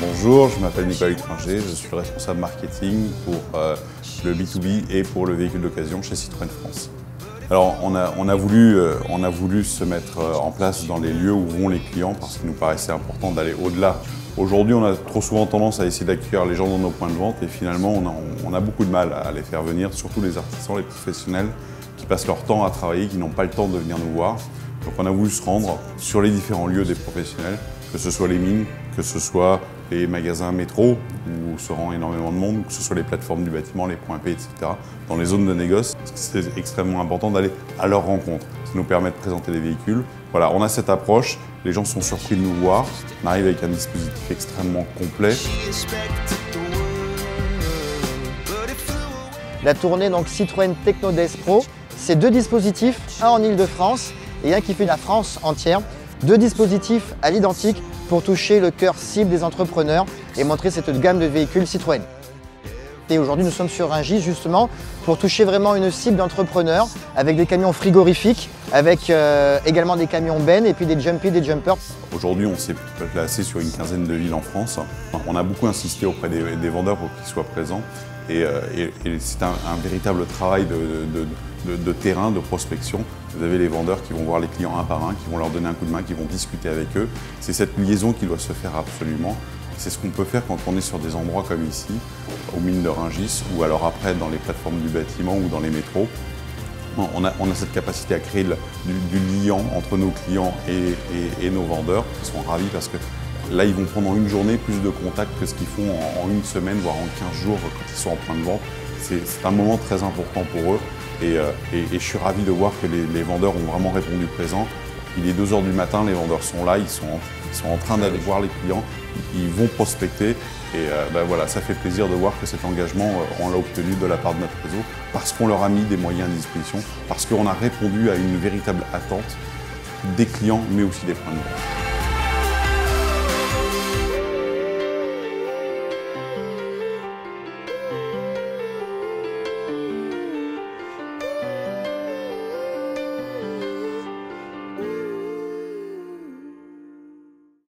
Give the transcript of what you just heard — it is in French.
Bonjour, je m'appelle Nicolas Hutringer, je suis le responsable marketing pour le B2B et pour le véhicule d'occasion chez Citroën France. Alors on a voulu se mettre en place dans les lieux où vont les clients parce qu'il nous paraissait important d'aller au-delà. Aujourd'hui, on a trop souvent tendance à essayer d'accueillir les gens dans nos points de vente et finalement on a beaucoup de mal à les faire venir, surtout les artisans, les professionnels qui passent leur temps à travailler, qui n'ont pas le temps de venir nous voir. Donc on a voulu se rendre sur les différents lieux des professionnels, que ce soit les mines, que ce soit les magasins métro où se rend énormément de monde, que ce soit les plateformes du bâtiment, les points P, etc. Dans les zones de négoce, c'est extrêmement important d'aller à leur rencontre. Ça nous permet de présenter les véhicules. Voilà, on a cette approche, les gens sont surpris de nous voir. On arrive avec un dispositif extrêmement complet. La tournée donc Citroën Techno Days Pro, c'est 2 dispositifs, un en Ile-de-France et un qui fait la France entière. 2 dispositifs à l'identique pour toucher le cœur cible des entrepreneurs et montrer cette gamme de véhicules Citroën. Et aujourd'hui, nous sommes sur Rungis justement pour toucher vraiment une cible d'entrepreneurs avec des camions frigorifiques, avec également des camions bennes et puis des jumpy, des jumpers. Aujourd'hui, on s'est placé sur une quinzaine de villes en France. On a beaucoup insisté auprès des vendeurs pour qu'ils soient présents et c'est un véritable travail de terrain, de prospection. Vous avez les vendeurs qui vont voir les clients un par un, qui vont leur donner un coup de main, qui vont discuter avec eux. C'est cette liaison qui doit se faire absolument. C'est ce qu'on peut faire quand on est sur des endroits comme ici, aux mines de Rungis, ou alors après dans les plateformes du bâtiment ou dans les métros. On a cette capacité à créer du lien entre nos clients et nos vendeurs. Ils sont ravis parce que là, ils vont prendre en une journée plus de contacts que ce qu'ils font en une semaine, voire en 15 jours quand ils sont en point de vente. C'est un moment très important pour eux et je suis ravi de voir que les vendeurs ont vraiment répondu présent. Il est 2 h du matin, les vendeurs sont là, ils sont en train d'aller voir les clients, ils vont prospecter et voilà, ça fait plaisir de voir que cet engagement, on l'a obtenu de la part de notre réseau parce qu'on leur a mis des moyens à disposition, parce qu'on a répondu à une véritable attente des clients mais aussi des points de vente.